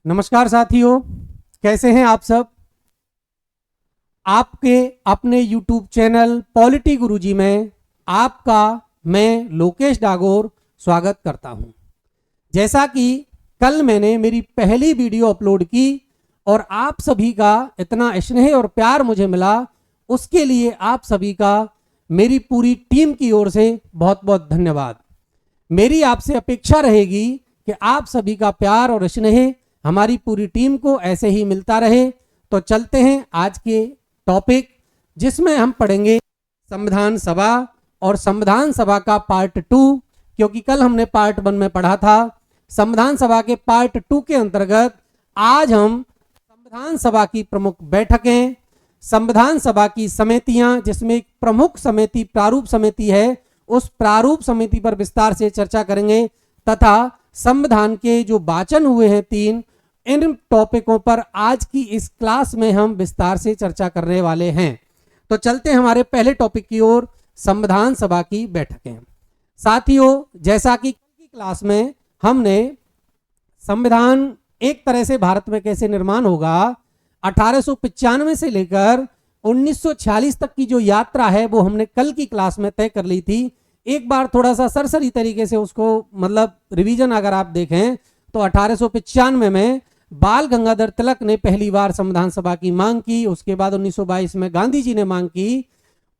नमस्कार साथियों, कैसे हैं आप सब। आपके अपने YouTube चैनल पॉलिटी गुरुजी में आपका मैं लोकेश डागोर स्वागत करता हूं। जैसा कि कल मैंने मेरी पहली वीडियो अपलोड की और आप सभी का इतना स्नेह और प्यार मुझे मिला, उसके लिए आप सभी का मेरी पूरी टीम की ओर से बहुत बहुत धन्यवाद। मेरी आपसे अपेक्षा रहेगी कि आप सभी का प्यार और स्नेह हमारी पूरी टीम को ऐसे ही मिलता रहे। तो चलते हैं आज के टॉपिक, जिसमें हम पढ़ेंगे संविधान सभा और संविधान सभा का पार्ट 2, क्योंकि कल हमने पार्ट 1 में पढ़ा था। संविधान सभा के पार्ट 2 के अंतर्गत आज हम संविधान सभा की प्रमुख बैठकें, संविधान सभा की समितियां, जिसमें एक प्रमुख समिति प्रारूप समिति है, उस प्रारूप समिति पर विस्तार से चर्चा करेंगे तथा संविधान के जो वाचन हुए हैं 3, इन टॉपिकों पर आज की इस क्लास में हम विस्तार से चर्चा करने वाले हैं। तो चलते हैं हमारे पहले टॉपिक की ओर, संविधान सभा की बैठकें। साथियों, जैसा कि कल की क्लास में हमने संविधान एक तरह से भारत में कैसे निर्माण होगा, 1895 से लेकर 1946 तक की जो यात्रा है वो हमने कल की क्लास में तय कर ली थी। एक बार थोड़ा सा सरसरी तरीके से उसको रिवीजन अगर आप देखें तो 1895 में बाल गंगाधर तिलक ने पहली बार संविधान सभा की मांग की। उसके बाद 1922 में गांधी जी ने मांग की।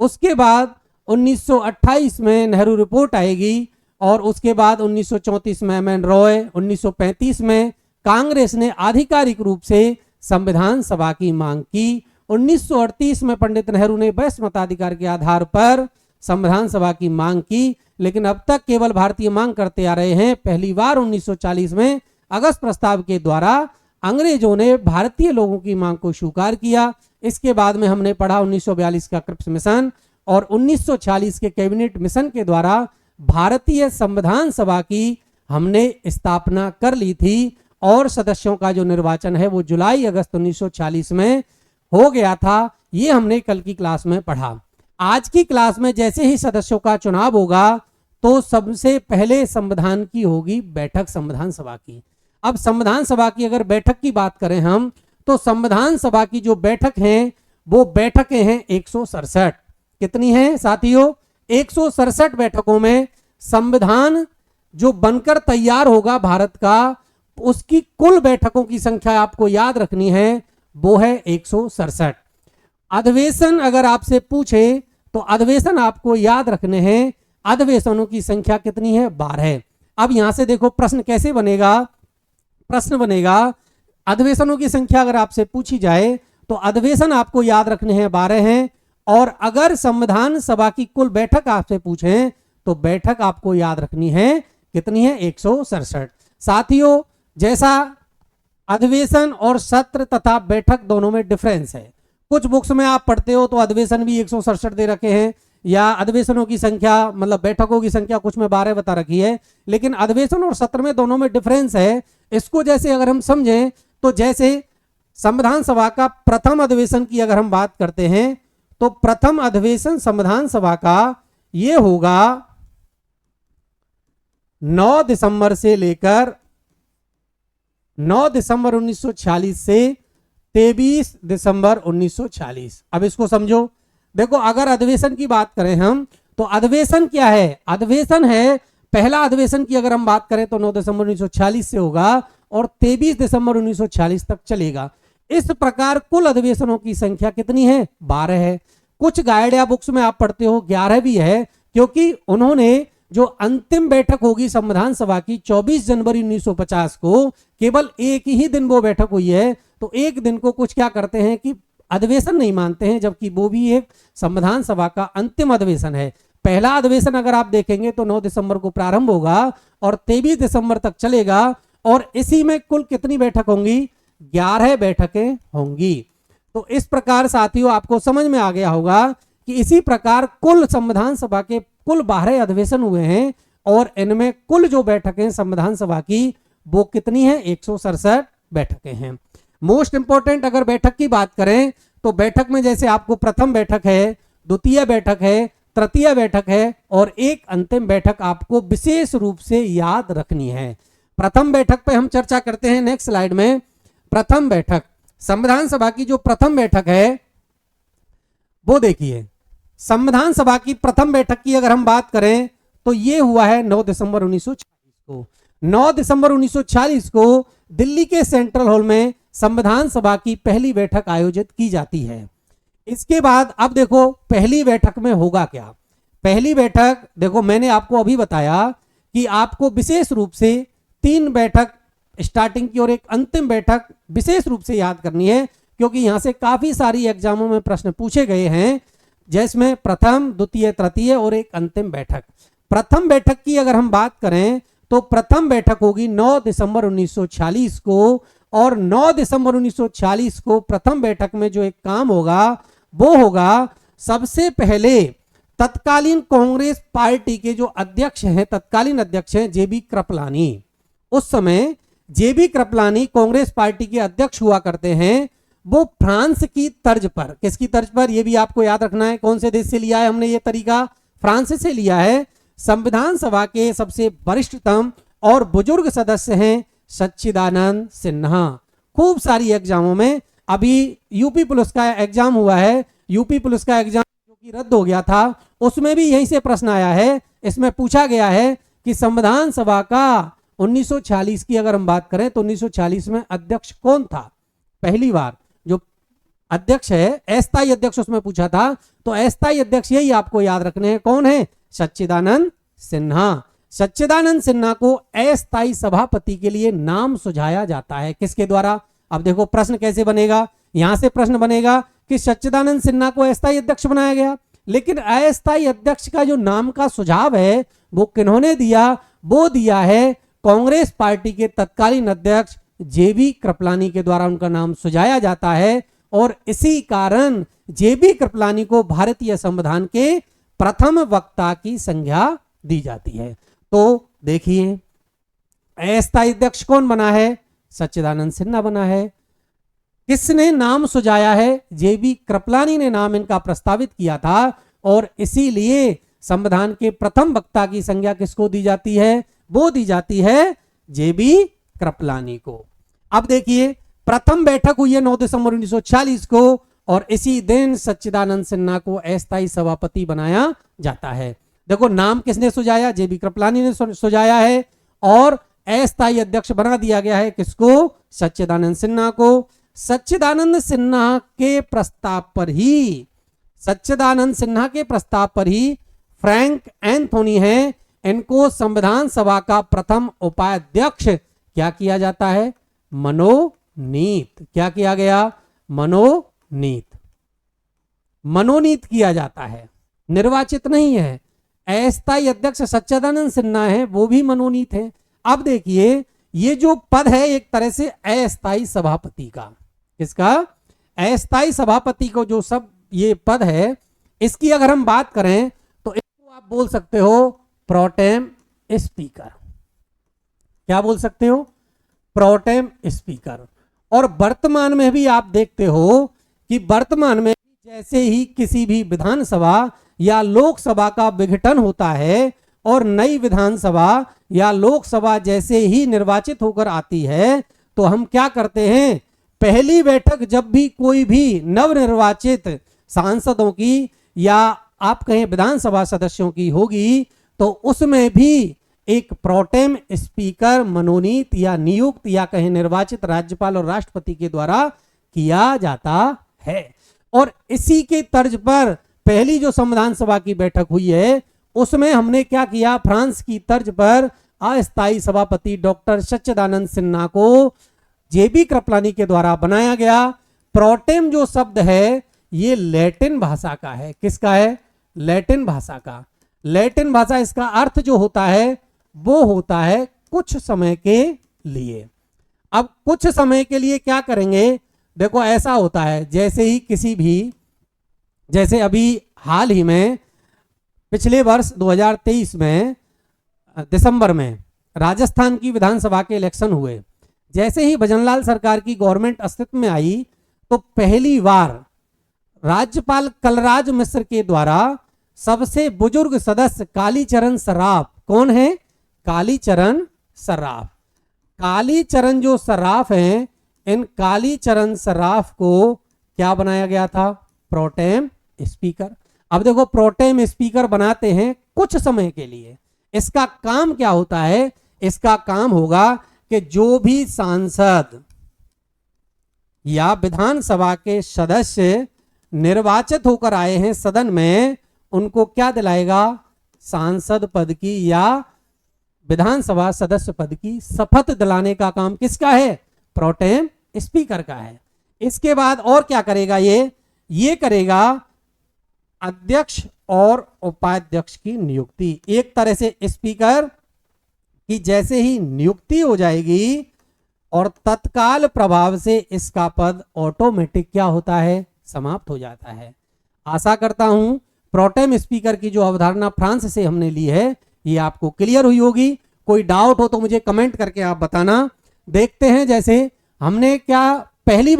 उसके बाद 1928 में नेहरू रिपोर्ट आएगी और उसके बाद 1934 में एम एन रॉय, 1935 में कांग्रेस ने आधिकारिक रूप से संविधान सभा की मांग की। 1938 में पंडित नेहरू ने वैश्य मताधिकार के आधार पर संविधान सभा की मांग की, लेकिन अब तक केवल भारतीय मांग करते आ रहे हैं। पहली बार 1940 में अगस्त प्रस्ताव के द्वारा अंग्रेजों ने भारतीय लोगों की मांग को स्वीकार किया। इसके बाद में हमने पढ़ा 1942 का क्रिप्स मिशन और 1940 के कैबिनेट मिशन के द्वारा भारतीय संविधान सभा की हमने स्थापना कर ली थी और सदस्यों का जो निर्वाचन है वो जुलाई अगस्त 1940 में हो गया था। ये हमने कल की क्लास में पढ़ा। आज की क्लास में जैसे ही सदस्यों का चुनाव होगा तो सबसे पहले संविधान की होगी बैठक संविधान सभा की। अब संविधान सभा की अगर बैठक की बात करें हम, तो संविधान सभा की जो बैठक हैं वो बैठकें हैं 167। कितनी हैं साथियों? 167 बैठकों में संविधान जो बनकर तैयार होगा भारत का, उसकी कुल बैठकों की संख्या आपको याद रखनी है, वो है 167। अधिवेशन अगर आपसे पूछे तो अधिवेशन आपको याद रखने हैं। अधिवेशनों की संख्या कितनी है? 12। अब यहां से देखो प्रश्न कैसे बनेगा। प्रश्न बनेगा, अधिवेशनों की संख्या अगर आपसे पूछी जाए तो अधिवेशन आपको याद रखने हैं 12 हैं, और अगर संविधान सभा की कुल बैठक आपसे पूछें तो बैठक आपको याद रखनी है कितनी है? 167। साथियों, जैसा अधिवेशन और सत्र तथा बैठक दोनों में डिफरेंस है। कुछ बुक्स में आप पढ़ते हो तो अधिवेशन भी 167 दे रखे हैं, या अधिवेशनों की संख्या बैठकों की संख्या कुछ में 12 बता रखी है, लेकिन अधिवेशन और सत्र में दोनों में डिफरेंस है। इसको जैसे अगर हम समझें तो जैसे संविधान सभा का प्रथम अधिवेशन की अगर हम बात करते हैं तो प्रथम अधिवेशन संविधान सभा का ये होगा 9 दिसंबर से लेकर 9 दिसंबर 1946 से 23 दिसंबर 1946। अब इसको समझो। देखो, अगर अधिवेशन की बात करें हम तो अधिवेशन क्या है? अधिवेशन है, पहला अधिवेशन की अगर हम बात करें तो 9 दिसंबर 1946 से होगा और 23 दिसंबर 1946 तक चलेगा। इस प्रकार कुल अधिवेशनों की संख्या कितनी है? 12 है। कुछ गाइड या बुक्स में आप पढ़ते हो 11 भी है, क्योंकि उन्होंने जो अंतिम बैठक होगी संविधान सभा की 24 जनवरी 1950 को, केवल एक ही दिन वो बैठक हुई है, तो एक दिन को कुछ क्या करते हैं कि अधिवेशन नहीं मानते हैं, जबकि वो भी एक संविधान सभा का अंतिम अधिवेशन है। पहला अधिवेशन अगर आप देखेंगे तो 9 दिसंबर को प्रारंभ होगा और 23 दिसंबर तक चलेगा, और इसी में कुल कितनी बैठक होंगी? 11 बैठकें होंगी। तो इस प्रकार साथियों आपको समझ में आ गया होगा कि इसी प्रकार कुल संविधान सभा के कुल 12 अधिवेशन हुए हैं, और इनमें कुल जो बैठकें संविधान सभा की वो कितनी है? 167 बैठकें हैं। मोस्ट इंपॉर्टेंट अगर बैठक की बात करें तो बैठक में जैसे आपको प्रथम बैठक है, द्वितीय बैठक है, तृतीय बैठक है और एक अंतिम बैठक आपको विशेष रूप से याद रखनी है। प्रथम बैठक पे हम चर्चा करते हैं नेक्स्ट स्लाइड में प्रथम बैठक, संविधान सभा की जो प्रथम बैठक है वो देखिए, संविधान सभा की प्रथम बैठक की अगर हम बात करें तो ये हुआ है 9 दिसंबर 1946 को। 9 दिसंबर 1946 को दिल्ली के सेंट्रल हॉल में संविधान सभा की पहली बैठक आयोजित की जाती है। इसके बाद अब देखो पहली बैठक में होगा क्या। पहली बैठक देखो, मैंने आपको अभी बताया कि आपको विशेष रूप से 3 बैठक स्टार्टिंग की और एक अंतिम बैठक विशेष रूप से याद करनी है, क्योंकि यहां से काफी सारी एग्जामों में प्रश्न पूछे गए हैं, जिसमें प्रथम, द्वितीय, तृतीय और एक अंतिम बैठक। प्रथम बैठक की अगर हम बात करें तो प्रथम बैठक होगी 9 दिसंबर 1946 को, और 9 दिसंबर 1946 को प्रथम बैठक में जो एक काम होगा वो होगा, सबसे पहले तत्कालीन कांग्रेस पार्टी के जो अध्यक्ष हैं, तत्कालीन अध्यक्ष हैं जेबी कृपलानी। उस समय जेबी कृपलानी कांग्रेस पार्टी के अध्यक्ष हुआ करते हैं। वो फ्रांस की तर्ज पर, किसकी तर्ज पर, ये भी आपको याद रखना है, कौन से देश से लिया है हमने ये तरीका, फ्रांस से लिया है। संविधान सभा के सबसे वरिष्ठतम और बुजुर्ग सदस्य हैं सच्चिदानंद सिन्हा। खूब सारी एग्जामों में, अभी यूपी पुलिस का एग्जाम हुआ है, यूपी पुलिस का एग्जाम जो कि रद्द हो गया था, उसमें भी यहीं से प्रश्न आया है। इसमें पूछा गया है कि संविधान सभा का 1946 की अगर हम बात करें तो 1946 में अध्यक्ष कौन था। पहली बार जो अध्यक्ष है, अस्थायी अध्यक्ष उसमें पूछा था, तो अस्थायी अध्यक्ष यही आपको याद रखने हैं, कौन है, सच्चिदानंद सिन्हा। सच्चिदानंद सिन्हा को अस्थायी सभापति के लिए नाम सुझाया जाता है, किसके द्वारा। अब देखो प्रश्न कैसे बनेगा, यहां से प्रश्न बनेगा कि सच्चिदानंद सिन्हा को अस्थायी अध्यक्ष बनाया गया, लेकिन अस्थायी अध्यक्ष का जो नाम का सुझाव है वो किन्होंने दिया, वो दिया है कांग्रेस पार्टी के तत्कालीन अध्यक्ष जेबी कृपलानी के द्वारा उनका नाम सुझाया जाता है। और इसी कारण जेबी कृपलानी को भारतीय संविधान के प्रथम वक्ता की संज्ञा दी जाती है। तो देखिए अस्थायी अध्यक्ष कौन बना है, सच्चिदानंद सिन्हा बना है। किसने नाम सुझाया है, जेबी कृपलानी ने नाम इनका प्रस्तावित किया था, और इसीलिए संविधान के प्रथम वक्ता की संज्ञा किसको दी जाती है, वो दी जाती है जेबी कृपलानी को। अब देखिए प्रथम बैठक हुई है 9 दिसंबर 1946 को, और इसी दिन सच्चिदानंद सिन्हा को अस्थायी सभापति बनाया जाता है। देखो नाम किसने सुझाया, जेबी कृपलानी ने सुझाया है, और अस्थायी अध्यक्ष बना दिया गया है किसको, सच्चिदानंद सिन्हा को। सच्चिदानंद सिन्हा के प्रस्ताव पर ही, सच्चिदानंद सिन्हा के प्रस्ताव पर ही फ्रैंक एंथोनी है, इनको संविधान सभा का प्रथम उपाध्यक्ष क्या किया जाता है, मनोनीत। क्या किया गया, मनोनीत, मनोनीत किया जाता है, निर्वाचित नहीं है। अस्थायी अध्यक्ष सच्चिदानंद सिन्हा है, वो भी मनोनीत है। अब देखिए ये जो पद है एक तरह से अस्थायी सभापति का, किसका, अस्थायी सभापति को जो सब ये पद है, इसकी अगर हम बात करें तो इसको आप बोल सकते हो प्रोटेम स्पीकर। क्या बोल सकते हो, प्रोटेम स्पीकर। और वर्तमान में भी आप देखते हो कि वर्तमान में जैसे ही किसी भी विधानसभा या लोकसभा का विघटन होता है और नई विधानसभा या लोकसभा जैसे ही निर्वाचित होकर आती है, तो हम क्या करते हैं, पहली बैठक जब भी कोई भी नवनिर्वाचित सांसदों की या आप कहें विधानसभा सदस्यों की होगी, तो उसमें भी एक प्रोटेम स्पीकर मनोनीत या नियुक्त या कहें निर्वाचित राज्यपाल और राष्ट्रपति के द्वारा किया जाता है। और इसी के तर्ज पर पहली जो संविधान सभा की बैठक हुई है उसमें हमने क्या किया, फ्रांस की तर्ज पर अस्थायी सभापति डॉक्टर सच्चिदानंद सिन्हा को जेबी कृपलानी के द्वारा बनाया गया। प्रोटेम जो शब्द है ये लैटिन भाषा का है, किसका है, लैटिन भाषा का। लैटिन भाषा, इसका अर्थ जो होता है वो होता है कुछ समय के लिए। अब कुछ समय के लिए क्या करेंगे, देखो ऐसा होता है जैसे ही किसी भी, जैसे अभी हाल ही में पिछले वर्ष 2023 में दिसंबर में राजस्थान की विधानसभा के इलेक्शन हुए, जैसे ही भजनलाल सरकार की गवर्नमेंट अस्तित्व में आई तो पहली बार राज्यपाल कलराज मिश्र के द्वारा सबसे बुजुर्ग सदस्य कालीचरण सराफ, कौन है, कालीचरण सराफ। कालीचरण जो सराफ हैं इन कालीचरण सराफ को क्या बनाया गया था? Protem speaker. अब देखो प्रोटेम स्पीकर बनाते हैं कुछ समय के लिए। इसका काम क्या होता है? इसका काम होगा कि जो भी सांसद या विधानसभा के सदस्य निर्वाचित होकर आए हैं सदन में, उनको क्या दिलाएगा? सांसद पद की या विधानसभा सदस्य पद की शपथ दिलाने का काम किसका है? प्रोटेम स्पीकर का है। इसके बाद और क्या करेगा? ये करेगा अध्यक्ष और उपाध्यक्ष की नियुक्ति। एक तरह से स्पीकर की जैसे ही नियुक्ति हो जाएगी और तत्काल प्रभाव से इसका पद ऑटोमेटिक क्या होता है? समाप्त हो जाता है। आशा करता हूं प्रोटेम स्पीकर की जो अवधारणा फ्रांस से हमने ली है ये आपको क्लियर हुई होगी। कोई डाउट हो तो मुझे कमेंट करके आप बताना। देखते हैं जैसे हमने क्या पहली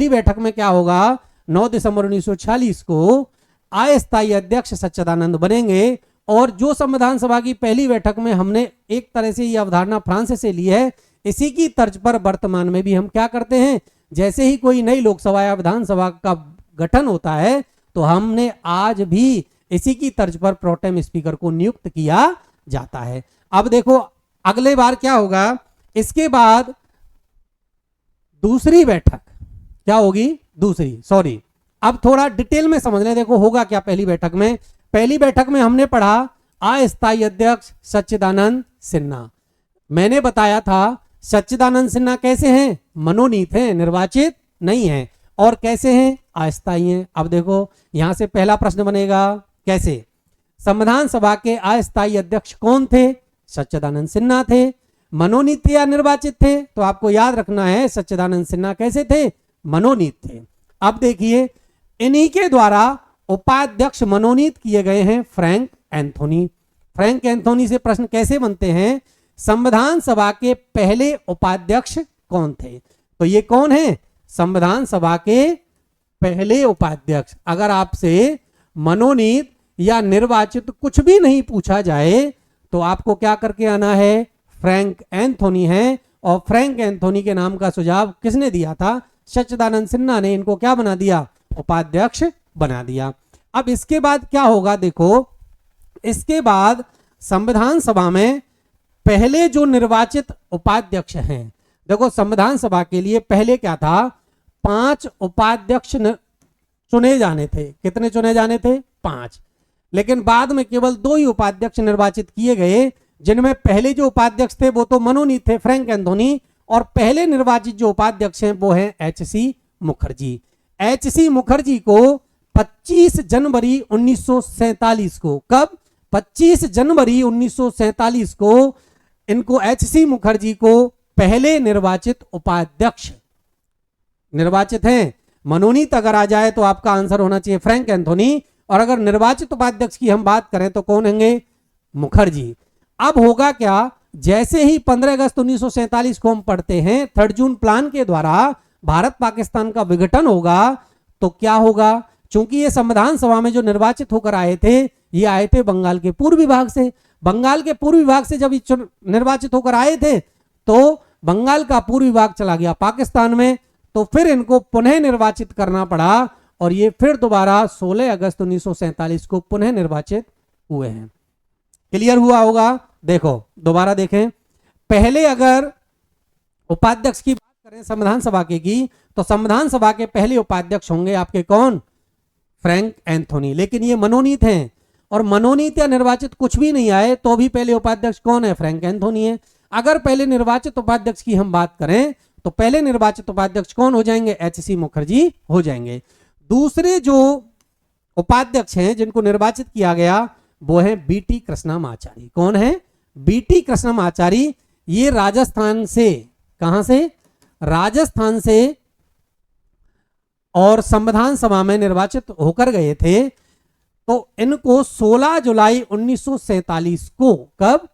बैठक में क्या होगा? 9 दिसंबर 1946 को अस्थायी अध्यक्ष सच्चिदानंद बनेंगे। और जो संविधान सभा की पहली बैठक में हमने एक तरह से ये अवधारणा फ्रांस से ली है, इसी की तर्ज पर वर्तमान में भी हम क्या करते हैं? जैसे ही कोई नई लोकसभा या विधानसभा का गठन होता है तो हमने आज भी इसी की तर्ज पर प्रोटेम स्पीकर को नियुक्त किया जाता है। अब देखो अगले बार क्या होगा? इसके बाद दूसरी बैठक क्या होगी? अब थोड़ा डिटेल में समझ लें। देखो होगा क्या पहली बैठक में? पहली बैठक में हमने पढ़ा अस्थायी अध्यक्ष सच्चिदानंद सिन्हा। मैंने बताया था सच्चिदानंद सिन्हा कैसे हैं? मनोनीत हैं, निर्वाचित नहीं हैं। और कैसे हैं? अस्थायी हैं। अब देखो यहां से पहला प्रश्न बनेगा कैसे? संविधान सभा के अस्थायी अध्यक्ष कौन थे? सच्चिदानंद सिन्हा थे। मनोनीत थे या निर्वाचित थे? तो आपको याद रखना है सच्चिदानंद सिन्हा कैसे थे? मनोनीत थे। अब देखिए इन्हीं के द्वारा उपाध्यक्ष मनोनीत किए गए हैं फ्रैंक एंथोनी। फ्रैंक एंथोनी से प्रश्न कैसे बनते हैं? संविधान सभा के पहले उपाध्यक्ष कौन थे? तो ये कौन है? संविधान सभा के पहले उपाध्यक्ष। अगर आपसे मनोनीत या निर्वाचित कुछ भी नहीं पूछा जाए तो आपको क्या करके आना है? फ्रैंक एंथोनी है। और फ्रैंक एंथोनी के नाम का सुझाव किसने दिया था? सच्चिदानंद सिन्हा ने इनको क्या बना दिया? उपाध्यक्ष बना दिया। अब इसके बाद क्या होगा? देखो इसके बाद संविधान सभा में पहले जो निर्वाचित उपाध्यक्ष हैं, देखो संविधान सभा के लिए पहले क्या था? 5 उपाध्यक्ष चुने जाने थे। कितने चुने जाने थे? 5। लेकिन बाद में केवल 2 ही उपाध्यक्ष निर्वाचित किए गए, जिनमें पहले जो उपाध्यक्ष थे वो तो मनोनीत थे फ्रैंक एंथोनी, और पहले निर्वाचित जो उपाध्यक्ष हैं वो हैं एच.सी. मुखर्जी। एच.सी. मुखर्जी को 25 जनवरी 1947 को, कब? 25 जनवरी 1947 को इनको एच.सी. मुखर्जी को पहले निर्वाचित उपाध्यक्ष निर्वाचित हैं। मनोनीत अगर आ जाए तो आपका आंसर होना चाहिए फ्रैंक एंथोनी, और अगर निर्वाचित उपाध्यक्ष की हम बात करें तो कौन होंगे? मुखर्जी। अब होगा क्या? जैसे ही 15 अगस्त 1947 को हम पढ़ते हैं 3 जून प्लान के द्वारा भारत पाकिस्तान का विघटन होगा, तो क्या होगा? चूंकि ये संविधान सभा में जो निर्वाचित होकर आए थे ये आए थे बंगाल के पूर्व विभाग से। बंगाल के पूर्व विभाग से जब निर्वाचित होकर आए थे तो बंगाल का पूर्व विभाग चला गया पाकिस्तान में, तो फिर इनको पुनः निर्वाचित करना पड़ा और ये फिर दोबारा 16 अगस्त 1947 को पुनः निर्वाचित हुए हैं। क्लियर हुआ होगा? देखो दोबारा देखें। पहले अगर उपाध्यक्ष की बात करें संविधान सभा की, तो संविधान सभा के पहले उपाध्यक्ष होंगे आपके कौन? Frank Anthony. लेकिन ये मनोनीत हैं, और मनोनीत या निर्वाचित कुछ भी नहीं आए तो भी पहले उपाध्यक्ष कौन है? फ्रैंक एंथोनी है। अगर पहले निर्वाचित उपाध्यक्ष की हम बात करें तो पहले निर्वाचित उपाध्यक्ष कौन हो जाएंगे? एच.सी. मुखर्जी हो जाएंगे। दूसरे जो उपाध्यक्ष हैं जिनको निर्वाचित किया गया वो है बी.टी. कृष्णमाचारी। कौन है? बी.टी. कृष्णमाचारी। ये राजस्थान से, कहां से? राजस्थान से, और संविधान सभा में निर्वाचित होकर गए थे। तो इनको 16 जुलाई 1947 को, कब?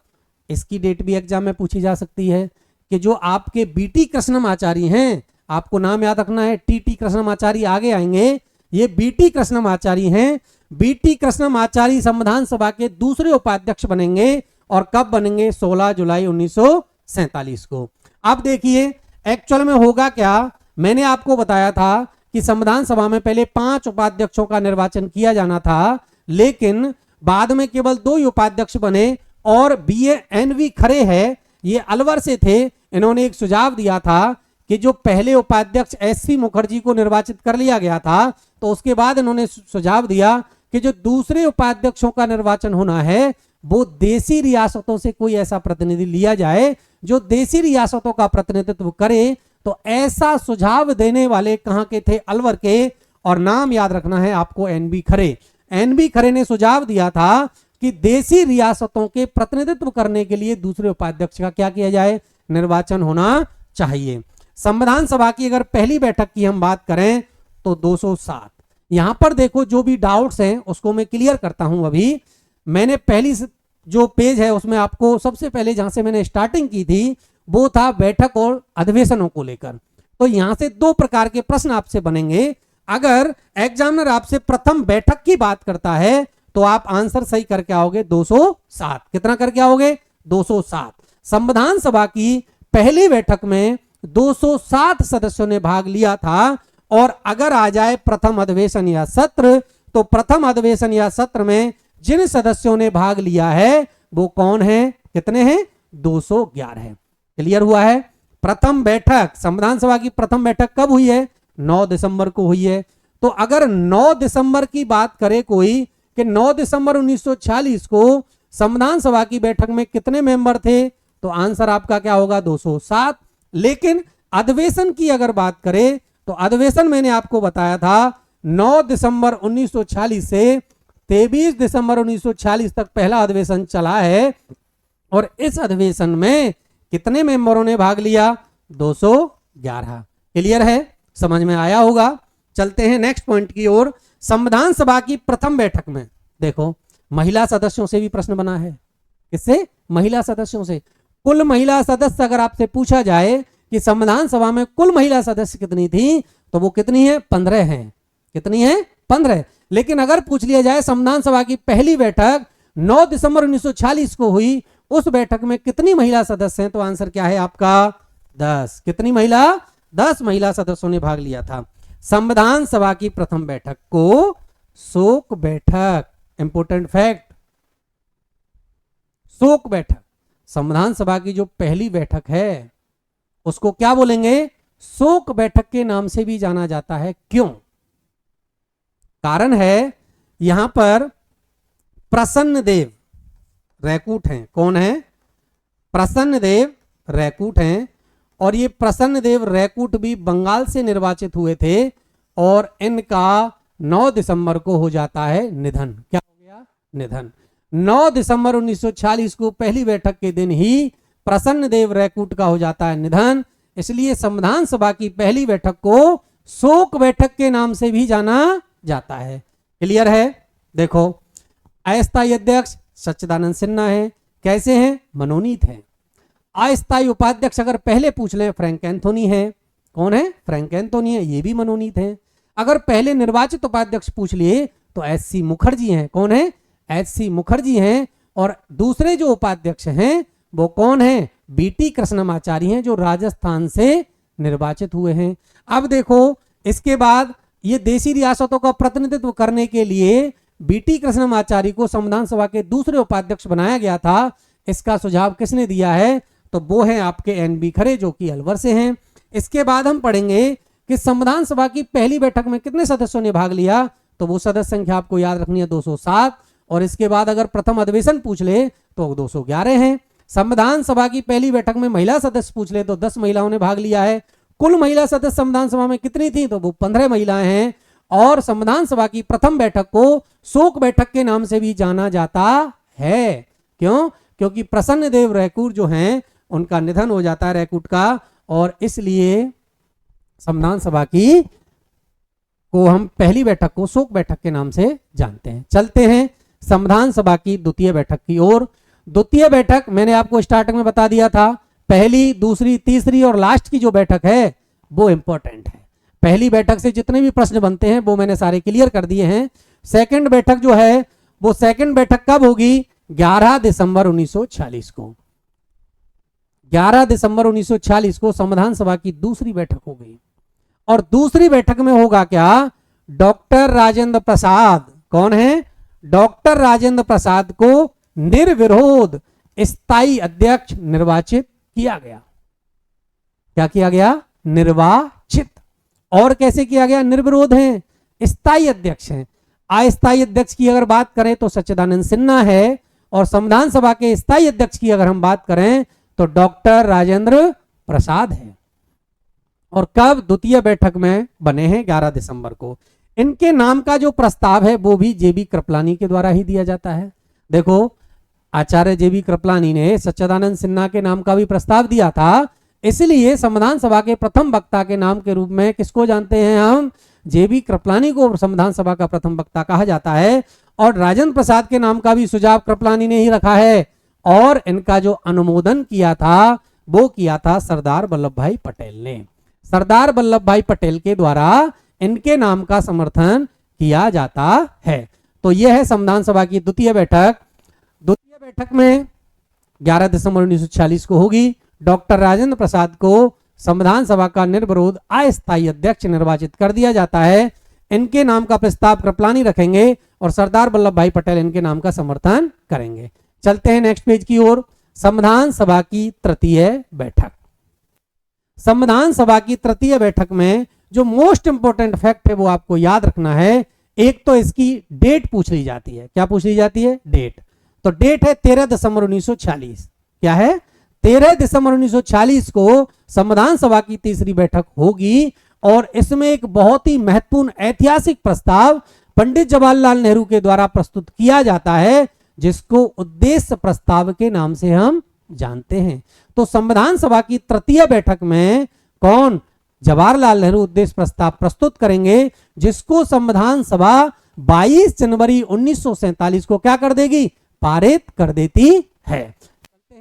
इसकी डेट भी एग्जाम में पूछी जा सकती है कि जो आपके बी.टी. कृष्णमाचारी हैं, आपको नाम याद रखना है, टी.टी. कृष्णमाचारी आगे आएंगे, ये बी.टी. कृष्णमाचारी हैं। बी.टी. कृष्णमाचारी संविधान सभा के दूसरे उपाध्यक्ष बनेंगे, और कब बनेंगे? 16 जुलाई 1947 को। अब देखिए एक्चुअल में होगा क्या, मैंने आपको बताया था कि संविधान सभा में पहले 5 उपाध्यक्षों का निर्वाचन किया जाना था, लेकिन बाद में केवल 2 ही उपाध्यक्ष बने और बीए एनवी खरे है, ये अलवर से थे। इन्होंने एक सुझाव दिया था कि जो पहले उपाध्यक्ष एससी मुखर्जी को निर्वाचित कर लिया गया था, तो उसके बाद इन्होंने सुझाव दिया कि जो दूसरे उपाध्यक्षों का निर्वाचन होना है वो देशी रियासतों से कोई ऐसा प्रतिनिधि लिया जाए जो देशी रियासतों का प्रतिनिधित्व करे। तो ऐसा सुझाव देने वाले कहां के थे, अलवर के, और नाम याद रखना है आपको, एनबी खरे। एनबी खरे ने सुझाव दिया था कि देशी रियासतों के प्रतिनिधित्व करने के लिए दूसरे उपाध्यक्ष का क्या किया जाए, निर्वाचन होना चाहिए। संविधान सभा की अगर पहली बैठक की हम बात करें तो 207। यहां पर देखो जो भी डाउट्स हैं उसको मैं क्लियर करता हूं। अभी मैंने पहली जो पेज है उसमें आपको सबसे पहले जहां से मैंने स्टार्टिंग की थी वो था बैठक और अधिवेशनों को लेकर। तो यहां से 2 प्रकार के प्रश्न आपसे बनेंगे। अगर एग्जामिनर आपसे प्रथम बैठक की बात करता है तो आप आंसर सही करके आओगे 207। कितना करके आओगे, 207। संविधान सभा की पहली बैठक में 207 सदस्यों ने भाग लिया था। और अगर आ जाए प्रथम अधिवेशन या सत्र, तो प्रथम अधिवेशन या सत्र में जिन सदस्यों ने भाग लिया है वो कौन है, कितने हैं, 211 है। क्लियर हुआ है। प्रथम बैठक, संविधान सभा की प्रथम बैठक कब हुई है, 9 दिसंबर को हुई है। तो अगर 9 दिसंबर की बात करे कोई कि 9 दिसंबर 1946 को संविधान सभा की बैठक में कितने मेंबर थे, तो आंसर आपका क्या होगा, 207। लेकिन अधिवेशन की अगर बात करें तो अधिवेशन मैंने आपको बताया था 9 दिसंबर 1946 से 23 दिसंबर 1946 तक पहला अधिवेशन चला है। और इस अधिवेशन में कितने मेंबरों ने भाग लिया, 211। क्लियर है, समझ में आया होगा। चलते हैं नेक्स्ट पॉइंट की ओर। संविधान सभा की प्रथम बैठक में देखो महिला सदस्यों से भी प्रश्न बना है। किससे, महिला सदस्यों से। कुल महिला सदस्य अगर आपसे पूछा जाए कि संविधान सभा में कुल महिला सदस्य कितनी थी, तो वो कितनी है, 15 है। कितनी है, 15। लेकिन अगर पूछ लिया जाए संविधान सभा की पहली बैठक 9 दिसंबर 1946 को हुई, उस बैठक में कितनी महिला सदस्य हैं, तो आंसर क्या है आपका, 10। कितनी महिला, 10 महिला सदस्यों ने भाग लिया था। संविधान सभा की प्रथम बैठक को शोक बैठक, इंपोर्टेंट फैक्ट, शोक बैठक, संविधान सभा की जो पहली बैठक है उसको क्या बोलेंगे, शोक बैठक के नाम से भी जाना जाता है। क्यों, कारण है यहां पर प्रसन्न देव रैकूट हैं। कौन है, प्रसन्न देव रैकूट हैं। और ये प्रसन्न देव रैकूट भी बंगाल से निर्वाचित हुए थे और इनका 9 दिसंबर को हो जाता है निधन। क्या हो गया, निधन। 9 दिसंबर 1946 को पहली बैठक के दिन ही प्रसन्न देव रैकूट का हो जाता है निधन। इसलिए संविधान सभा की पहली बैठक को शोक बैठक के नाम से भी जाना जाता है। क्लियर है। देखो अस्थायी अध्यक्ष सच्चिदानंद सिन्हा है। कैसे हैं, मनोनीत है। अस्थायी उपाध्यक्ष अगर पहले पूछ ले, फ्रैंक एंथोनी है। कौन है, फ्रैंक एंथोनी है, ये भी मनोनीत है। अगर पहले निर्वाचित उपाध्यक्ष पूछ लिए तो एससी मुखर्जी हैं। कौन है, एससी मुखर्जी हैं। और दूसरे जो उपाध्यक्ष हैं वो कौन है, बीटी कृष्णमाचारी हैं, जो राजस्थान से निर्वाचित हुए हैं। अब देखो इसके बाद ये देशी रियासतों का प्रतिनिधित्व करने के लिए बीटी कृष्णमाचारी को संविधान सभा के दूसरे उपाध्यक्ष बनाया गया था। इसका सुझाव किसने दिया है, तो वो है आपके एनबी खरे, जो कि अलवर से हैं। इसके बाद हम पढ़ेंगे कि संविधान सभा की पहली बैठक में कितने सदस्यों ने भाग लिया, तो वो सदस्य संख्या आपको याद रखनी है, 207। और इसके बाद अगर प्रथम अधिवेशन पूछ ले तो 211 हैं। संविधान सभा की पहली बैठक में महिला सदस्य पूछ ले तो 10 महिलाओं ने भाग लिया है। कुल महिला सदस्य संविधान सभा में कितनी थी, तो वो 15 महिलाएं हैं। और संविधान सभा की प्रथम बैठक को शोक बैठक के नाम से भी जाना जाता है। क्यों, क्योंकि प्रसन्न देव रैकूट जो हैं उनका निधन हो जाता है, रैकूट का, और इसलिए संविधान सभा की को हम पहली बैठक को शोक बैठक के नाम से जानते हैं। चलते हैं संविधान सभा की द्वितीय बैठक की ओर। द्वितीय बैठक मैंने आपको स्टार्टिंग में बता दिया था, पहली, दूसरी, तीसरी और लास्ट की जो बैठक है वो इंपॉर्टेंट है। पहली बैठक से जितने भी प्रश्न बनते हैं वो मैंने सारे क्लियर कर दिए हैं। सेकंड बैठक जो है वो सेकंड बैठक कब होगी, 11 दिसंबर 1946 को। 11 दिसंबर 1946 को संविधान सभा की दूसरी बैठक हो गई और दूसरी बैठक में होगा क्या, डॉक्टर राजेंद्र प्रसाद, कौन है, डॉक्टर राजेंद्र प्रसाद को निर्विरोध स्थायी अध्यक्ष निर्वाचित किया गया। क्या किया गया, निर्वाचित। और कैसे किया गया, निर्विरोध है, स्थायी अध्यक्ष हैं। अस्थायी अध्यक्ष की अगर बात करें तो सच्चिदानंद सिन्हा है, और संविधान सभा के स्थायी अध्यक्ष की अगर हम बात करें तो डॉक्टर राजेंद्र प्रसाद है। और कब, द्वितीय बैठक में बने हैं 11 दिसंबर को। इनके नाम का जो प्रस्ताव है वो भी जेबी कृपलानी के द्वारा ही दिया जाता है। देखो, आचार्य जेबी कृपलानी ने सच्चिदानंद सिन्हा के नाम का भी प्रस्ताव दिया था, इसलिए संविधान सभा के प्रथम वक्ता के नाम के रूप में किसको जानते हैं हम, जेबी कृपलानी को संविधान सभा का प्रथम वक्ता कहा जाता है। और राजेंद्र प्रसाद के नाम का भी सुझाव कृपलानी ने ही रखा है, और इनका जो अनुमोदन किया था वो किया था सरदार वल्लभ भाई पटेल ने। सरदार वल्लभ भाई पटेल के द्वारा इनके नाम का समर्थन किया जाता है। तो यह है संविधान सभा की द्वितीय बैठक। द्वितीय बैठक में 11 दिसंबर 1946 को होगी। डॉक्टर राजेंद्र प्रसाद को संविधान सभा का निर्विरोध अस्थायी अध्यक्ष निर्वाचित कर दिया जाता है। इनके नाम का प्रस्ताव कृपलानी रखेंगे और सरदार वल्लभ भाई पटेल इनके नाम का समर्थन करेंगे। चलते हैं नेक्स्ट पेज की ओर। संविधान सभा की तृतीय बैठक। संविधान सभा की तृतीय बैठक में जो मोस्ट इंपोर्टेंट फैक्ट है वो आपको याद रखना है। एक तो इसकी डेट पूछ ली जाती है। क्या पूछ ली जाती है, डेट। तो डेट है 13 दिसंबर 1946। क्या है, 13 दिसंबर 1946 को संविधान सभा की तीसरी बैठक होगी और इसमें एक बहुत ही महत्वपूर्ण ऐतिहासिक प्रस्ताव पंडित जवाहरलाल नेहरू के द्वारा प्रस्तुत किया जाता है, जिसको उद्देश्य प्रस्ताव के नाम से हम जानते हैं। तो संविधान सभा की तृतीय बैठक में कौन, जवाहरलाल नेहरू उद्देश्य प्रस्ताव प्रस्तुत करेंगे, जिसको संविधान सभा 22 जनवरी 1947 को क्या कर देगी, पारित कर देती है।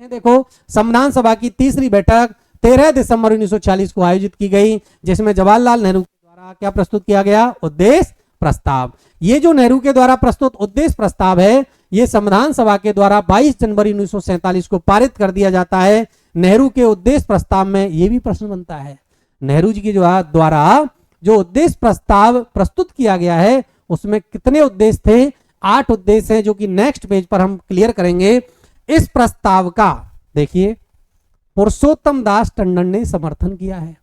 देखो, संविधान सभा की तीसरी बैठक 13 दिसंबर 1946 को आयोजित की गई, जिसमें जवाहरलाल नेहरू के द्वारा क्या प्रस्तुत किया गया, उद्देश्य प्रस्ताव। ये जो नेहरू के द्वारा प्रस्तुत उद्देश्य प्रस्ताव है, ये संविधान सभा के द्वारा 22 जनवरी 1947 को पारित कर दिया जाता है। नेहरू के उद्देश्य प्रस्ताव में ये भी प्रश्न बनता है, नेहरू जी के द्वारा जो उद्देश्य प्रस्ताव प्रस्तुत किया गया है उसमें कितने उद्देश्य थे, 8 उद्देश्य हैं, जो कि नेक्स्ट पेज पर हम क्लियर करेंगे। इस प्रस्ताव का देखिए पुरुषोत्तम दास टंडन ने समर्थन किया है।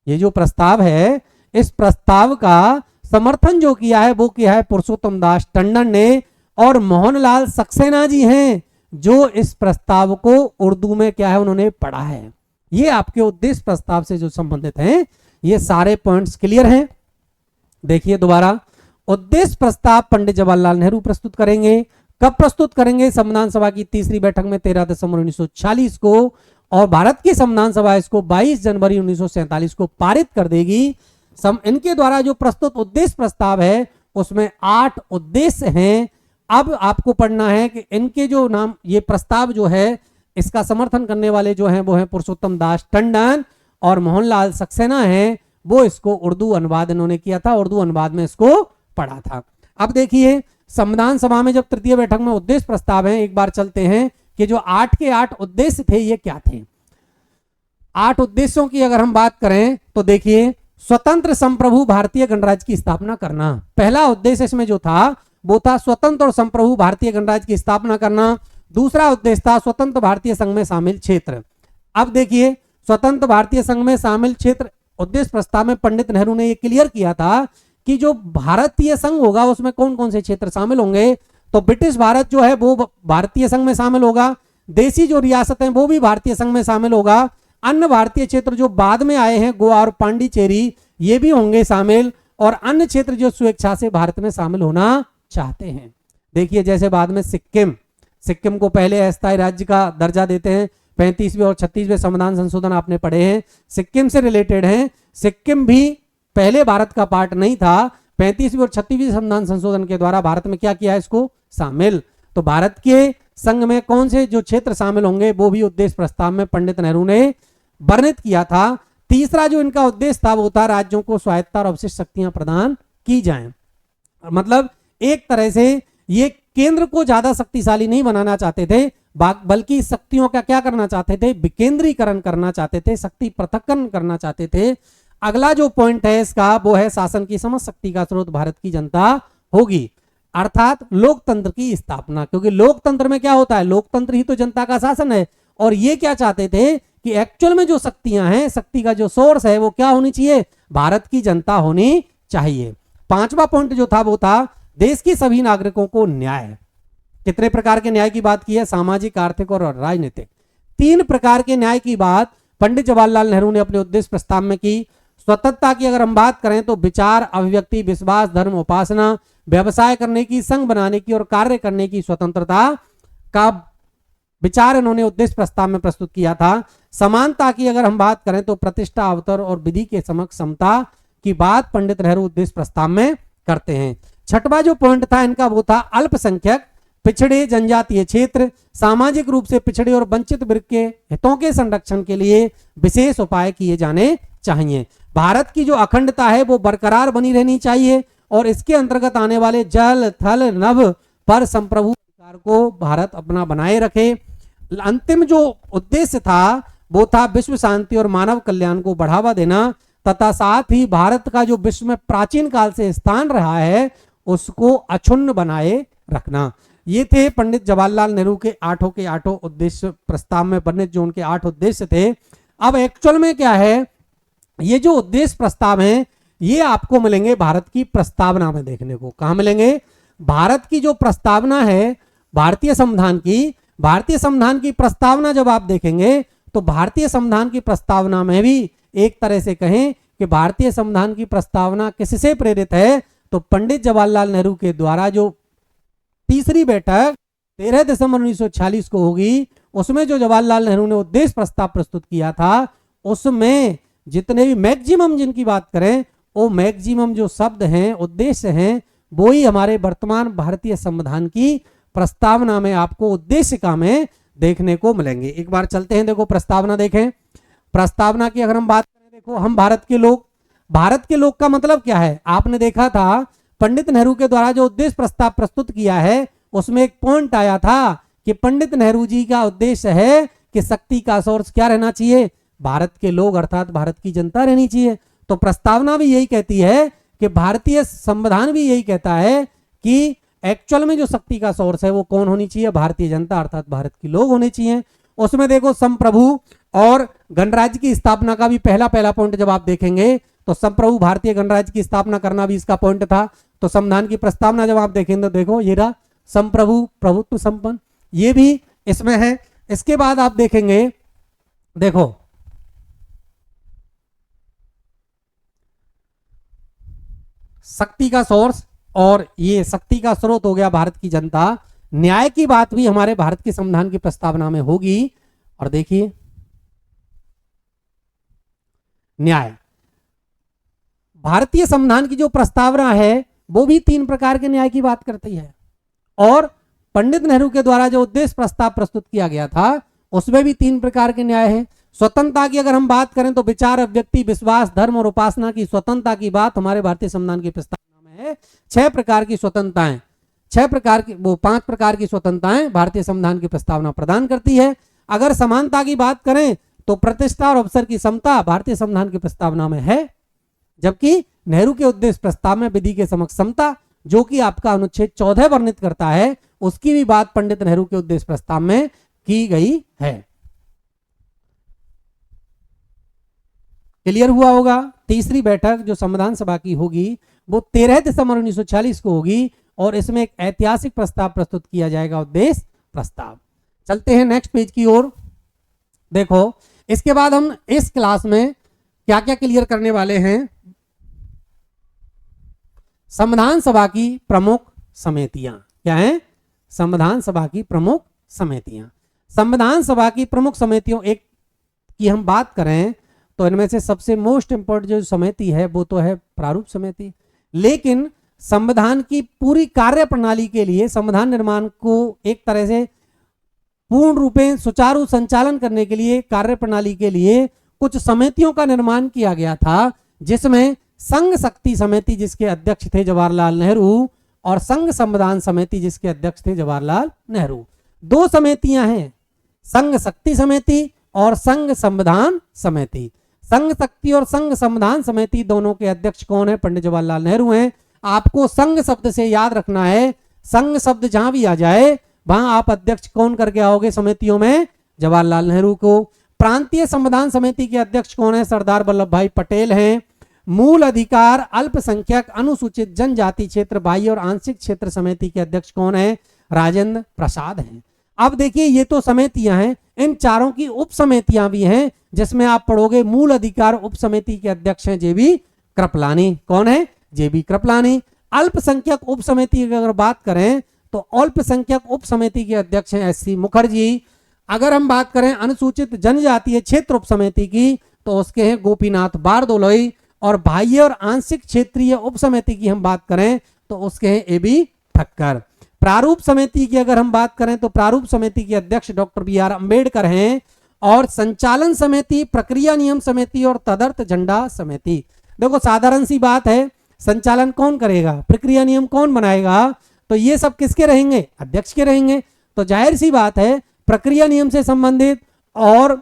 ये जो प्रस्ताव है, इस प्रस्ताव का समर्थन जो किया है वो किया है पुरुषोत्तम दास टंडन ने, और मोहनलाल सक्सेना जी हैं जो इस प्रस्ताव को उर्दू में क्या है उन्होंने पढ़ा है। ये आपके उद्देश्य प्रस्ताव से जो संबंधित हैं, ये सारे पॉइंट्स क्लियर हैं। देखिए दोबारा, उद्देश्य प्रस्ताव पंडित जवाहरलाल नेहरू प्रस्तुत करेंगे। कब प्रस्तुत करेंगे, संविधान सभा की तीसरी बैठक में 13 दिसंबर 1946 को, और भारत की संविधान सभा इसको 22 जनवरी 1947 को पारित कर देगी। इनके द्वारा जो प्रस्तुत उद्देश्य प्रस्ताव है उसमें 8 उद्देश्य हैं। अब आपको पढ़ना है कि इनके जो नाम, ये प्रस्ताव जो है इसका समर्थन करने वाले जो हैं वो हैं पुरुषोत्तम दास टंडन और मोहनलाल सक्सेना हैं। वो इसको उर्दू अनुवाद इन्होंने किया था, उर्दू अनुवाद में इसको पढ़ा था। अब देखिए, संविधान सभा में जब तृतीय बैठक में उद्देश्य प्रस्ताव है, एक बार चलते हैं कि जो 8 के 8 उद्देश्य थे ये क्या थे। 8 उद्देश्यों की अगर हम बात करें तो देखिए, स्वतंत्र संप्रभु भारतीय गणराज्य की स्थापना करना। पहला उद्देश्य इसमें जो था वो था स्वतंत्र और संप्रभु भारतीय गणराज्य की स्थापना करना। दूसरा उद्देश्य था स्वतंत्र भारतीय संघ में शामिल क्षेत्र। अब देखिए, स्वतंत्र भारतीय संघ में शामिल क्षेत्र उद्देश्य प्रस्ताव में पंडित नेहरू ने ये क्लियर किया था कि जो भारतीय संघ होगा उसमें कौन कौन से क्षेत्र शामिल होंगे। तो ब्रिटिश भारत जो है वो भारतीय संघ में शामिल होगा, देशी जो रियासत है वो भी भारतीय संघ में शामिल होगा, अन्य भारतीय क्षेत्र जो बाद में आए हैं गोवा और पांडिचेरी ये भी होंगे शामिल, और अन्य क्षेत्र जो स्वेच्छा से भारत में शामिल होना चाहते हैं। देखिए, जैसे बाद में सिक्किम को पहले अस्थायी राज्य का दर्जा देते हैं। 35वें और 36वें संविधान संशोधन आपने पढ़े हैं, सिक्किम से रिलेटेड हैं। सिक्किम भी पहले भारत का पार्ट नहीं था, 35वीं और 36वीं संविधान संशोधन के द्वारा भारत में क्या किया है, इसको शामिल। तो भारत के संघ में कौन से जो क्षेत्र शामिल होंगे वो भी उद्देश्य प्रस्ताव में पंडित नेहरू ने वर्णित किया था। तीसरा जो इनका उद्देश्य था वो था राज्यों को स्वायत्तता और अवशिष्ट शक्तियां प्रदान की जाएं। मतलब एक तरह से ये केंद्र को ज्यादा शक्तिशाली नहीं बनाना चाहते थे, बल्कि शक्तियों का क्या करना चाहते थे, विकेंद्रीकरण करना चाहते थे, शक्ति पृथक्करण करना चाहते थे। अगला जो पॉइंट है इसका वो है शासन की समस्त शक्ति का स्रोत भारत की जनता होगी, अर्थात लोकतंत्र की स्थापना। क्योंकि लोकतंत्र में क्या होता है, लोकतंत्र ही तो जनता का शासन है। और ये क्या चाहते थे कि एक्चुअल में जो शक्तियां हैं, शक्ति का जो सोर्स है वो क्या होनी चाहिए, भारत की जनता होनी चाहिए। पांचवा पॉइंट जो था वो था देश के सभी नागरिकों को न्याय। कितने प्रकार के न्याय की बात की है, सामाजिक, आर्थिक और राजनीतिक। 3 प्रकार के न्याय की बात पंडित जवाहरलाल नेहरू ने अपने उद्देश्य प्रस्ताव में की। स्वतंत्रता की अगर हम बात करें तो विचार, अभिव्यक्ति, विश्वास, धर्म, उपासना, व्यवसाय करने की, संघ बनाने की और कार्य करने की स्वतंत्रता का विचार इन्होंने उद्देश्य प्रस्ताव में प्रस्तुत किया था। समानता की अगर हम बात करें तो प्रतिष्ठा, अवसर और विधि के समक्ष समता की बात पंडित नेहरू उद्देश्य प्रस्ताव में करते हैं। छठवां जो पॉइंट था इनका वो था अल्पसंख्यक, पिछड़े, जनजातीय क्षेत्र, सामाजिक रूप से पिछड़े और वंचित वर्ग के हितों के संरक्षण के लिए विशेष उपाय किए जाने चाहिए। भारत की जो अखंडता है वो बरकरार बनी रहनी चाहिए और इसके अंतर्गत आने वाले जल, थल, नभ पर संप्रभु अधिकार को भारत अपना बनाए रखे। अंतिम जो उद्देश्य था वो था विश्व शांति और मानव कल्याण को बढ़ावा देना तथा साथ ही भारत का जो विश्व में प्राचीन काल से स्थान रहा है उसको अक्षुण्ण बनाए रखना। ये थे पंडित जवाहरलाल नेहरू के आठों उद्देश्य प्रस्ताव में वर्णित जो उनके 8 उद्देश्य थे। अब एक्चुअल में क्या है, ये जो उद्देश्य प्रस्ताव हैं ये आपको मिलेंगे भारत की प्रस्तावना में देखने को। कहां मिलेंगे, भारत की जो प्रस्तावना है भारतीय संविधान की प्रस्तावना जब आप देखेंगे तो भारतीय संविधान की प्रस्तावना में भी एक तरह से कहें कि भारतीय संविधान की प्रस्तावना किससे प्रेरित है, तो पंडित जवाहरलाल नेहरू के द्वारा जो तीसरी बैठक 13 दिसंबर 1946 को होगी उसमें जो जवाहरलाल नेहरू ने उद्देश्य प्रस्ताव प्रस्तुत किया था उसमें जितने भी मैक्सिमम जिनकी बात करें वो मैक्सिमम जो शब्द हैं, उद्देश्य हैं, वो ही हमारे वर्तमान भारतीय संविधान की प्रस्तावना में आपको उद्देशिका में देखने को मिलेंगे। एक बार चलते हैं, देखो प्रस्तावना देखें। प्रस्तावना की अगर हम बात करें, देखो हम भारत के लोग का मतलब क्या है, आपने देखा था पंडित नेहरू के द्वारा जो उद्देश्य प्रस्ताव प्रस्तुत किया है उसमें एक पॉइंट आया था कि पंडित नेहरू जी का उद्देश्य है कि शक्ति का सोर्स क्या रहना चाहिए, भारत के लोग अर्थात भारत की जनता रहनी चाहिए। तो प्रस्तावना भी यही कहती है कि भारतीय संविधान भी यही कहता है कि एक्चुअल में जो शक्ति का सोर्स है वो कौन होनी चाहिए, भारतीय जनता अर्थात भारत के लोग होने चाहिए। उसमें देखो संप्रभु और गणराज्य की स्थापना का भी पहला पॉइंट जब आप देखेंगे तो संप्रभु भारतीय गणराज्य की स्थापना करना भी इसका पॉइंट था। तो संविधान की प्रस्तावना जब आप देखेंगे तो देखो ये रहा संप्रभु, प्रभुत्व संपन्न, ये भी इसमें है। इसके बाद आप देखेंगे, देखो शक्ति का सोर्स और ये शक्ति का स्रोत हो गया भारत की जनता। न्याय की बात भी हमारे भारत के संविधान की प्रस्तावना में होगी। और देखिए न्याय, भारतीय संविधान की जो प्रस्तावना है वो भी 3 प्रकार के न्याय की बात करती है और पंडित नेहरू के द्वारा जो उद्देश्य प्रस्ताव प्रस्तुत किया गया था उसमें भी 3 प्रकार के न्याय है। स्वतंत्रता की अगर हम बात करें तो विचार, अभिव्यक्ति, विश्वास, धर्म और उपासना की स्वतंत्रता की बात हमारे भारतीय संविधान की प्रस्तावना में है। 6 प्रकार की स्वतंत्रताएं, 5 प्रकार की स्वतंत्रताएं भारतीय संविधान की प्रस्तावना प्रदान करती है। अगर समानता की बात करें तो प्रतिष्ठा और अवसर की समता भारतीय संविधान की प्रस्तावना में है, जबकि नेहरू के उद्देश्य प्रस्ताव में विधि के समक्ष समता जो कि आपका अनुच्छेद 14 वर्णित करता है उसकी भी बात पंडित नेहरू के उद्देश्य प्रस्ताव में की गई है। क्लियर हुआ होगा। तीसरी बैठक जो संविधान सभा की होगी वो 13 दिसंबर 1946 को होगी और इसमें एक ऐतिहासिक प्रस्ताव प्रस्तुत किया जाएगा, उद्देश्य प्रस्ताव। चलते हैं नेक्स्ट पेज की ओर। देखो इसके बाद हम इस क्लास में क्या क्या क्लियर करने वाले हैं। संविधान सभा की प्रमुख समितियां क्या हैं, संविधान सभा की प्रमुख समितियां। संविधान सभा की प्रमुख समितियों एक की हम बात करें तो इनमें से सबसे मोस्ट इंपोर्टेंट जो समिति है वो तो है प्रारूप समिति। लेकिन संविधान की पूरी कार्य प्रणाली के लिए, संविधान निर्माण को एक तरह से पूर्ण रूप से सुचारू संचालन करने के लिए, कार्य प्रणाली के लिए कुछ समितियों का निर्माण किया गया था, जिसमें संघ शक्ति समिति जिसके अध्यक्ष थे जवाहरलाल नेहरू और संघ संविधान समिति जिसके अध्यक्ष थे जवाहरलाल नेहरू। दो समितियां हैं, संघ शक्ति समिति और संघ संविधान समिति। संघ शक्ति और संघ संविधान समिति दोनों के अध्यक्ष कौन है? पंडित जवाहरलाल नेहरू हैं। आपको संघ शब्द से याद रखना है, संघ शब्द जहां भी आ जाए वहां आप अध्यक्ष कौन करके आओगे समितियों में? जवाहरलाल नेहरू को। प्रांतीय संविधान समिति के अध्यक्ष कौन है? सरदार वल्लभ भाई पटेल हैं। मूल अधिकार अल्पसंख्यक अनुसूचित जनजाति क्षेत्र बाह्य और आंशिक क्षेत्र समिति के अध्यक्ष कौन है? राजेंद्र प्रसाद हैं। अब देखिए ये तो समितियां हैं, इन चारों की उप समितियां भी हैं जिसमें आप पढ़ोगे मूल अधिकार उप समिति के अध्यक्ष हैं जेबी कृपलानी। कौन है? जेबी कृपलानी। अल्पसंख्यक उप समिति की अगर बात करें तो अल्पसंख्यक उप समिति के अध्यक्ष हैं एससी मुखर्जी। अगर हम बात करें अनुसूचित जनजातीय क्षेत्र उप समिति की तो उसके हैं गोपीनाथ बारदोलोई। और बाह्य और आंशिक क्षेत्रीय उप समिति की हम बात करें तो उसके हैं एबी ठक्कर। प्रारूप समिति की अगर हम बात करें तो प्रारूप समिति के अध्यक्ष डॉक्टर बी.आर. अंबेडकर हैं। और संचालन समिति, प्रक्रिया नियम समिति और तदर्थ झंडा समिति, देखो साधारण सी बात है, संचालन कौन करेगा? प्रक्रिया नियम कौन बनाएगा? तो ये सब किसके रहेंगे? अध्यक्ष के रहेंगे। तो जाहिर सी बात है प्रक्रिया नियम से संबंधित और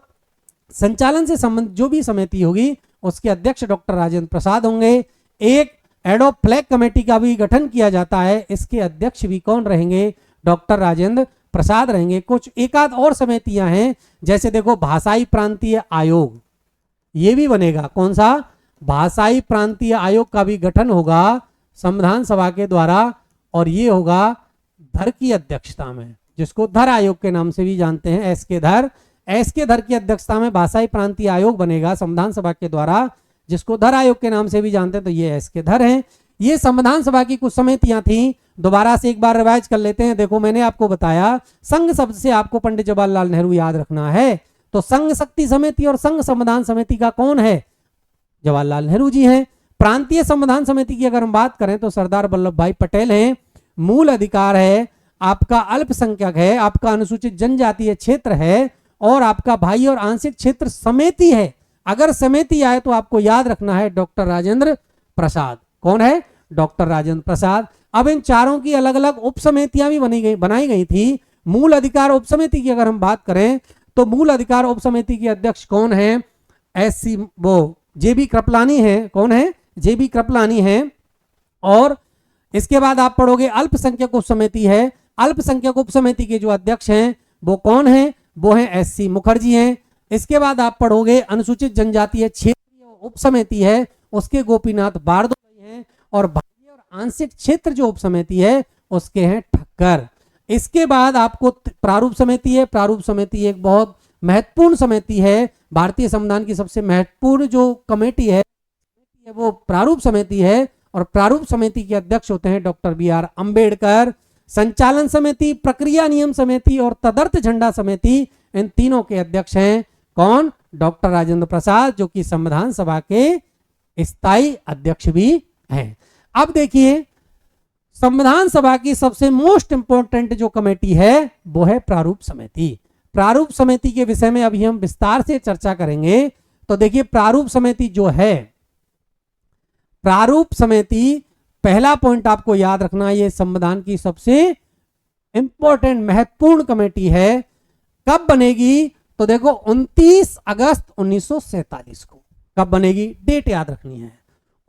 संचालन से संबंधित जो भी समिति होगी उसके अध्यक्ष डॉक्टर राजेंद्र प्रसाद होंगे। एक एडोब फ्लैग कमेटी का भी गठन किया जाता है, इसके अध्यक्ष भी कौन रहेंगे? डॉक्टर राजेंद्र प्रसाद रहेंगे। कुछ एकाध और समितियां हैं, जैसे देखो भाषाई प्रांतीय आयोग, ये भी बनेगा। कौन सा? भाषाई प्रांतीय आयोग का भी गठन होगा संविधान सभा के द्वारा, और ये होगा धर की अध्यक्षता में, जिसको धर आयोग के नाम से भी जानते हैं, एस के धर की अध्यक्षता में भाषाई प्रांतीय आयोग बनेगा संविधान सभा के द्वारा, जिसको धर आयोग के नाम से भी जानते हैं। तो ये एस के धर हैं। ये संविधान सभा की कुछ समितियां थी, दोबारा से एक बार रिवाइज कर लेते हैं। देखो मैंने आपको बताया संघ शब्द से आपको पंडित जवाहरलाल नेहरू याद रखना है, तो संघ शक्ति समिति और संघ संविधान समिति का कौन है? जवाहरलाल नेहरू जी हैं। प्रांतीय संविधान समिति की अगर हम बात करें तो सरदार वल्लभ भाई पटेल हैं। मूल अधिकार है आपका, अल्पसंख्यक है आपका, अनुसूचित जनजातीय क्षेत्र है, और आपका बाह्य और आंशिक क्षेत्र समिति है। अगर समिति आए तो आपको याद रखना है डॉक्टर राजेंद्र प्रसाद। कौन है? डॉक्टर राजेंद्र प्रसाद। अब इन चारों की अलग अलग उप समितियां भी बनाई गई थी। मूल अधिकार उप समिति की अगर हम बात करें तो मूल अधिकार उप समिति के अध्यक्ष कौन है? जेबी कृपलानी है। कौन है? जेबी कृपलानी है। और इसके बाद आप पढ़ोगे अल्पसंख्यक उप समिति है। अल्पसंख्यक उप समिति के जो अध्यक्ष हैं वो कौन है? वो है एससी मुखर्जी हैं। इसके बाद आप पढ़ोगे अनुसूचित जनजातीय क्षेत्रीय उप समिति है, उसके गोपीनाथ बारदोलोई हैं। और बाह्य और आंशिक क्षेत्र जो उप समिति है उसके हैं ठक्कर। इसके बाद आपको प्रारूप समिति है। प्रारूप समिति एक बहुत महत्वपूर्ण समिति है, भारतीय संविधान की सबसे महत्वपूर्ण जो कमेटी है वो प्रारूप समिति है। और प्रारूप समिति के अध्यक्ष होते हैं डॉक्टर बी.आर. अंबेडकर। संचालन समिति, प्रक्रिया नियम समिति और तदर्थ झंडा समिति, इन तीनों के अध्यक्ष हैं कौन? डॉक्टर राजेंद्र प्रसाद, जो कि संविधान सभा के स्थायी अध्यक्ष भी हैं। अब देखिए संविधान सभा की सबसे मोस्ट इंपोर्टेंट जो कमेटी है वो है प्रारूप समिति। प्रारूप समिति के विषय में अभी हम विस्तार से चर्चा करेंगे। तो देखिए प्रारूप समिति जो है, प्रारूप समिति, पहला पॉइंट आपको याद रखना, ये संविधान की सबसे इंपॉर्टेंट महत्वपूर्ण कमेटी है। कब बनेगी? तो देखो 29 अगस्त 1947 को। कब बनेगी? डेट याद रखनी है।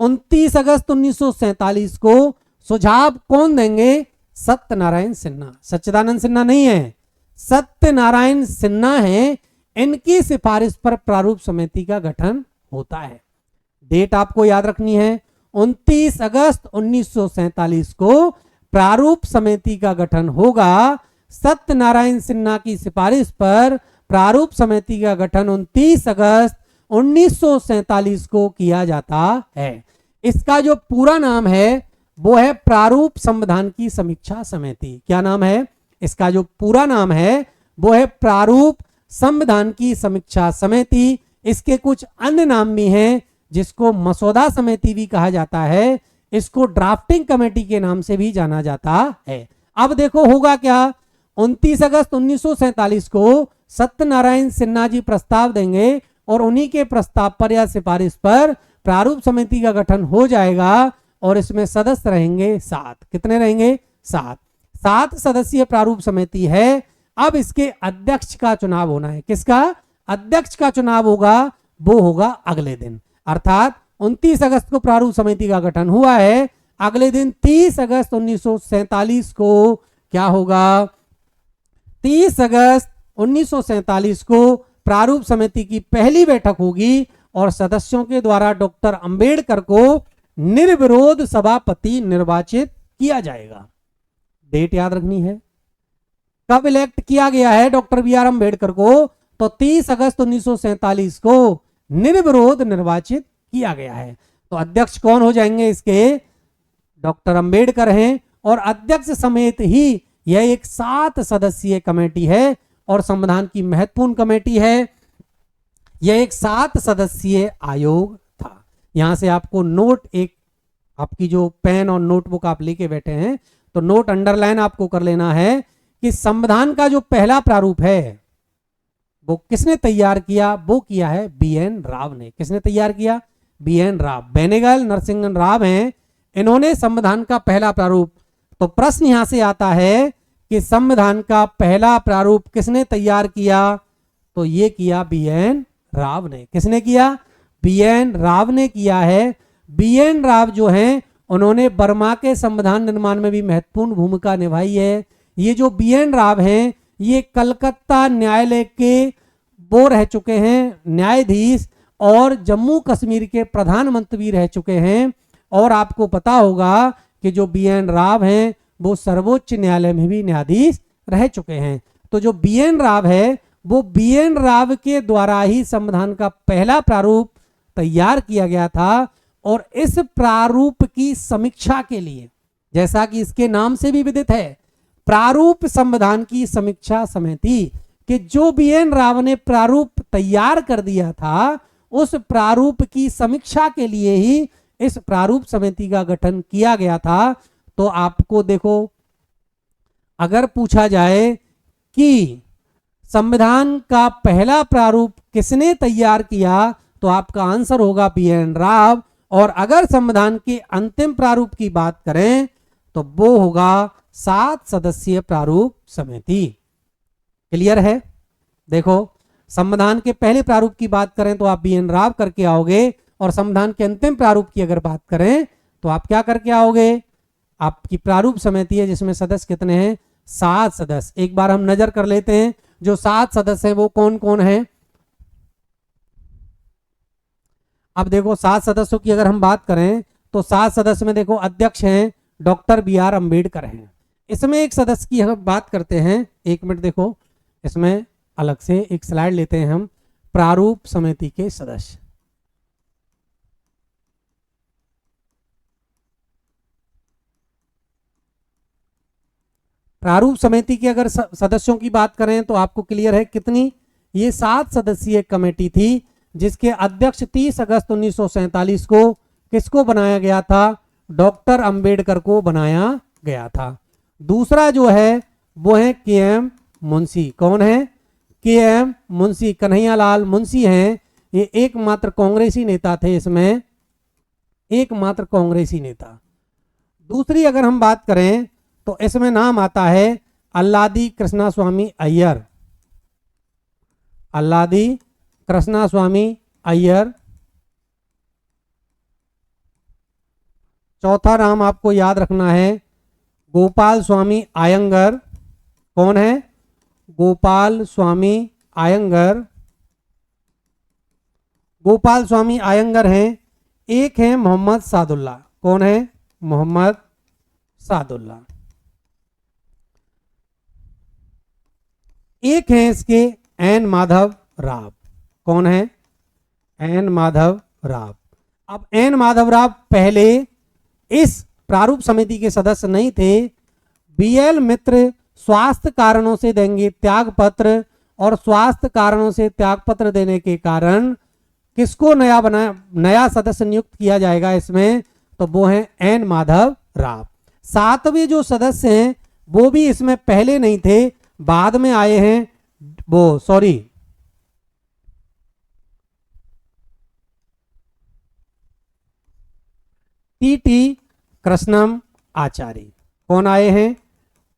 29 अगस्त 1947 को सुझाव कौन देंगे? सत्यनारायण सिन्हा। सच्चिदानंद सिन्हा नहीं है, सत्यनारायण सिन्हा है। इनकी सिफारिश पर प्रारूप समिति का गठन होता है। डेट आपको याद रखनी है, 29 अगस्त 1947 को प्रारूप समिति का गठन होगा। सत्यनारायण सिन्हा की सिफारिश पर प्रारूप समिति का गठन 29 अगस्त 1947 को किया जाता है। इसका जो पूरा नाम है वो है प्रारूप संविधान की समीक्षा समिति। क्या नाम है इसका? जो पूरा नाम है वो है प्रारूप संविधान की समीक्षा समिति। इसके कुछ अन्य नाम भी हैं, जिसको मसौदा समिति भी कहा जाता है, इसको ड्राफ्टिंग कमेटी के नाम से भी जाना जाता है। अब देखो होगा क्या, 29 अगस्त 1947 को सत्यनारायण सिन्हा जी प्रस्ताव देंगे और उन्हीं के प्रस्ताव पर या सिफारिश पर प्रारूप समिति का गठन हो जाएगा और इसमें सदस्य रहेंगे 7। कितने रहेंगे? 7 सदस्यीय प्रारूप समिति है। अब इसके अध्यक्ष का चुनाव होना है। किसका? अध्यक्ष का चुनाव होगा, वो होगा अगले दिन, अर्थात 29 अगस्त को प्रारूप समिति का गठन हुआ है। अगले दिन 30 अगस्त 1947 को क्या होगा? 30 अगस्त 1947 को प्रारूप समिति की पहली बैठक होगी और सदस्यों के द्वारा डॉक्टर अंबेडकर को निर्विरोध सभापति निर्वाचित किया जाएगा। डेट याद रखनी है, कब इलेक्ट किया गया है डॉक्टर बी आर अंबेडकर को? तो 30 अगस्त 1947 को निर्विरोध निर्वाचित किया गया है। तो अध्यक्ष कौन हो जाएंगे इसके? डॉक्टर अंबेडकर हैं, और अध्यक्ष समेत ही यह एक 7 सदस्यीय कमेटी है और संविधान की महत्वपूर्ण कमेटी है। यह एक 7 सदस्यीय आयोग था। यहां से आपको नोट, एक आपकी जो पेन और नोटबुक आप लेके बैठे हैं तो नोट अंडरलाइन आपको कर लेना है कि संविधान का जो पहला प्रारूप है वो किसने तैयार किया? वो किया है बी एन राव ने। किसने तैयार किया? B N Rao. बेनेगल नरसिंहन राव हैं, इन्होंने संविधान का पहला प्रारूप। तो प्रश्न यहां से आता है कि संविधान का पहला प्रारूप किसने तैयार किया? तो ये किया बी एन राव ने। किसने किया? बी एन राव ने किया है। बी एन राव जो हैं उन्होंने बर्मा के संविधान निर्माण में भी महत्वपूर्ण भूमिका निभाई है। ये जो बी एन राव हैं ये कलकत्ता न्यायालय के वो रह चुके हैं न्यायाधीश, और जम्मू कश्मीर के प्रधानमंत्री रह चुके हैं। और आपको पता होगा कि जो बी एन राव हैं वो सर्वोच्च न्यायालय में भी न्यायाधीश रह चुके हैं। तो जो बी एन राव है वो बी एन राव के द्वारा ही संविधान का पहला प्रारूप तैयार किया गया था। और इस प्रारूप की समीक्षा के लिए, जैसा कि इसके नाम से भी विदित है, प्रारूप संविधान की समीक्षा समिति, कि जो बी एन राव ने प्रारूप तैयार कर दिया था उस प्रारूप की समीक्षा के लिए ही इस प्रारूप समिति का गठन किया गया था। तो आपको देखो, अगर पूछा जाए कि संविधान का पहला प्रारूप किसने तैयार किया तो आपका आंसर होगा बी एन राव। और अगर संविधान के अंतिम प्रारूप की बात करें तो वो होगा 7 सदस्यीय प्रारूप समिति। क्लियर है? देखो, संविधान के पहले प्रारूप की बात करें तो आप बी एन राव करके आओगे, और संविधान के अंतिम प्रारूप की अगर बात करें तो आप क्या करके आओगे? आपकी प्रारूप समिति है जिसमें सदस्य कितने हैं? 7 सदस्य। एक बार हम नजर कर लेते हैं जो 7 सदस्य हैं वो कौन कौन है। अब देखो, 7 सदस्यों की अगर हम बात करें तो 7 सदस्य में देखो अध्यक्ष हैं डॉक्टर बी आर अंबेडकर हैं। इसमें एक सदस्य की हम बात करते हैं, 1 मिनट देखो, इसमें अलग से एक स्लाइड लेते हैं हम, प्रारूप समिति के सदस्य। प्रारूप समिति के अगर सदस्यों की बात करें तो आपको क्लियर है कितनी? ये 7 सदस्यीय कमेटी थी जिसके अध्यक्ष 30 अगस्त 1947 को किसको बनाया गया था? डॉक्टर अंबेडकर को बनाया गया था। दूसरा जो है वो है के एम मुंशी। कौन है? के एम मुंशी, कन्हैयालाल मुंशी हैं। ये एकमात्र कांग्रेसी नेता थे, इसमें एकमात्र कांग्रेसी नेता। दूसरी अगर हम बात करें तो इसमें नाम आता है अल्लादी कृष्णास्वामी अय्यर। अल्लादी कृष्णास्वामी अय्यर। चौथा नाम आपको याद रखना है गोपाल स्वामी आयंगर। कौन है? गोपाल स्वामी आयंगर। गोपाल स्वामी आयंगर हैं। एक है मोहम्मद सादुल्ला। कौन है? मोहम्मद सादुल्ला। एक है इसके एन माधव राव। कौन है? एन माधव राव। अब एन माधव राव पहले इस प्रारूप समिति के सदस्य नहीं थे। बीएल मित्र स्वास्थ्य कारणों से देंगे त्याग पत्र, और स्वास्थ्य कारणों से त्याग पत्र देने के कारण किसको नया सदस्य नियुक्त किया जाएगा इसमें? तो वो है एन माधव राव। 7वें जो सदस्य हैं वो भी इसमें पहले नहीं थे, बाद में आए हैं। वो सॉरी, टीटी कृष्णम आचार्य। कौन आए हैं?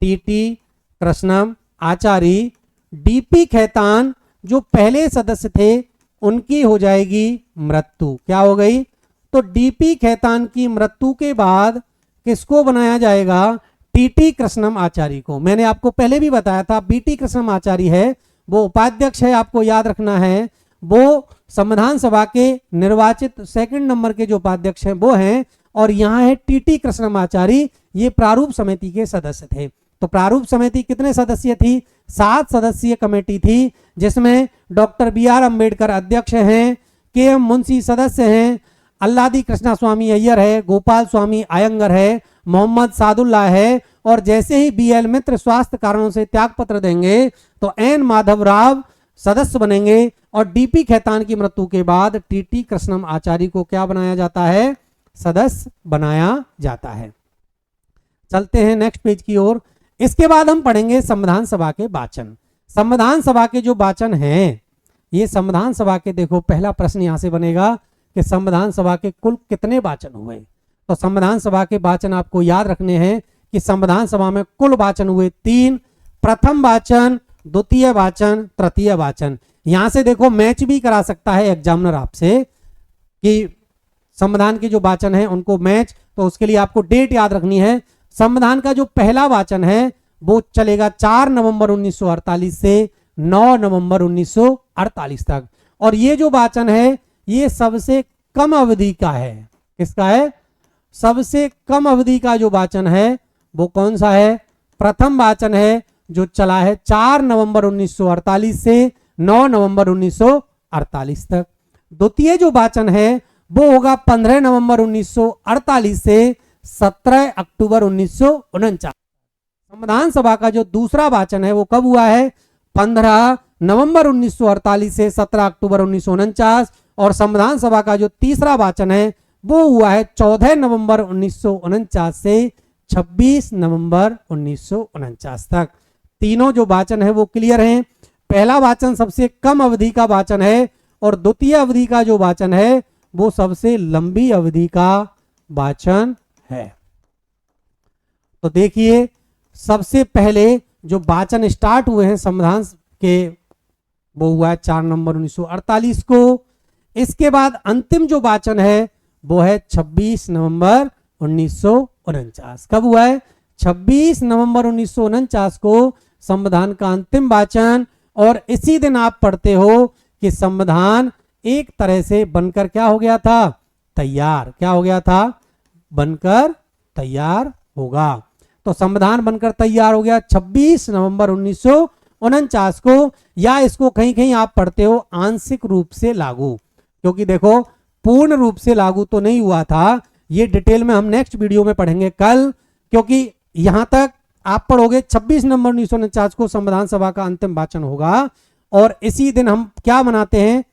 टीटी कृष्णम आचार्य डीपी खेतान जो पहले सदस्य थे उनकी हो जाएगी मृत्यु। क्या हो गई? तो डीपी खेतान की मृत्यु के बाद किसको बनाया जाएगा? टीटी कृष्णम आचार्य को। मैंने आपको पहले भी बताया था, बीटी कृष्णम आचार्य है वो उपाध्यक्ष है, आपको याद रखना है। वो संविधान सभा के निर्वाचित सेकंड नंबर के जो उपाध्यक्ष हैं वो हैं, और यहाँ है टीटी कृष्णम आचार्य, ये प्रारूप समिति के सदस्य थे। तो प्रारूप समिति कितने सदस्य थी? 7 सदस्यीय कमेटी थी, जिसमें डॉक्टर BR अम्बेडकर अध्यक्ष हैं, KM मुंशी सदस्य हैं, अल्लादी कृष्णा स्वामी अय्यर है, गोपाल स्वामी आयंगर है, मोहम्मद सादुल्ला है, और जैसे ही BL मित्र स्वास्थ्य कारणों से त्यागपत्र देंगे तो N माधव राव सदस्य बनेंगे, और डीपी खेतान की मृत्यु के बाद टीटी कृष्णम आचार्य को क्या बनाया जाता है? सदस्य बनाया जाता है। चलते हैं नेक्स्ट पेज की ओर। इसके बाद हम पढ़ेंगे संविधान सभा के वाचन। संविधान सभा के जो वाचन हैं, ये संविधान सभा के, देखो पहला प्रश्न यहां से बनेगा कि संविधान सभा के कुल कितने वाचन हुए। तो संविधान सभा के वाचन आपको याद रखने हैं कि संविधान सभा में कुल वाचन हुए 3, प्रथम वाचन, द्वितीय वाचन, तृतीय वाचन। यहां से देखो मैच भी करा सकता है एग्जामिनर आपसे कि संविधान के जो वाचन है उनको मैच, तो उसके लिए आपको डेट याद रखनी है। संविधान का जो पहला वाचन है वो चलेगा 4 नवंबर 1948 से 9 नवंबर 1948 तक, और ये जो वाचन है ये सबसे कम अवधि का है। किसका है? सबसे कम अवधि का जो वाचन है वो कौन सा है? प्रथम वाचन है, जो चला है 4 नवंबर 1948 से 9 नवंबर 1948 तक। द्वितीय जो वाचन है वो होगा 15 नवंबर 1948 से 17 अक्टूबर 1949। संविधान सभा का जो दूसरा वाचन है वो कब हुआ है? 15 नवंबर 1948 से 17 अक्टूबर 1949, और संविधान सभा का जो तीसरा वाचन है वो हुआ है 14 नवंबर 1949 से 26 नवंबर 1949 तक। तीनों जो वाचन है वो क्लियर हैं। पहला वाचन सबसे कम अवधि का वाचन है, और द्वितीय अवधि का जो वाचन है वो सबसे लंबी अवधि का वाचन है। तो देखिए, सबसे पहले जो वाचन स्टार्ट हुए हैं संविधान के वो हुआ है 4 नवंबर 1948 को। इसके बाद अंतिम जो वाचन है वो है 26 नवंबर 1949। कब हुआ है? 26 नवंबर 1949 को संविधान का अंतिम वाचन, और इसी दिन आप पढ़ते हो कि संविधान एक तरह से बनकर क्या हो गया था? तैयार। क्या हो गया था? बनकर तैयार होगा। तो संविधान बनकर तैयार हो गया 26 नवंबर 1949 को, या इसको कहीं कहीं आप पढ़ते हो आंशिक रूप से लागू, क्योंकि देखो पूर्ण रूप से लागू तो नहीं हुआ था। ये डिटेल में हम नेक्स्ट वीडियो में पढ़ेंगे कल, क्योंकि यहां तक आप पढ़ोगे 26 नवंबर 1949 को संविधान सभा का अंतिम वाचन होगा, और इसी दिन हम क्या मनाते हैं?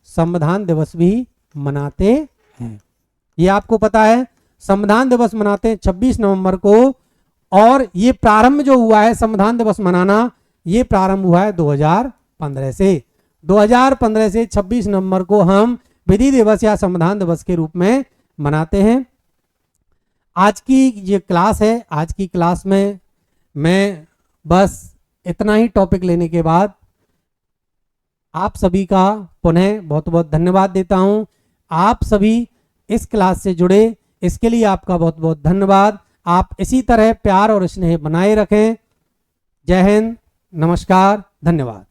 संविधान दिवस भी मनाते हैं। ये आपको पता है, संविधान दिवस मनाते हैं 26 नवंबर को, और ये प्रारंभ जो हुआ है संविधान दिवस मनाना, ये प्रारंभ हुआ है 2015 से। 2015 से 26 नवंबर को हम विधि दिवस या संविधान दिवस के रूप में मनाते हैं। आज की ये क्लास है, आज की क्लास में मैं बस इतना ही टॉपिक लेने के बाद आप सभी का पुनः बहुत बहुत धन्यवाद देता हूं। आप सभी इस क्लास से जुड़े, इसके लिए आपका बहुत बहुत धन्यवाद। आप इसी तरह प्यार और स्नेह बनाए रखें। जय हिंद, नमस्कार, धन्यवाद।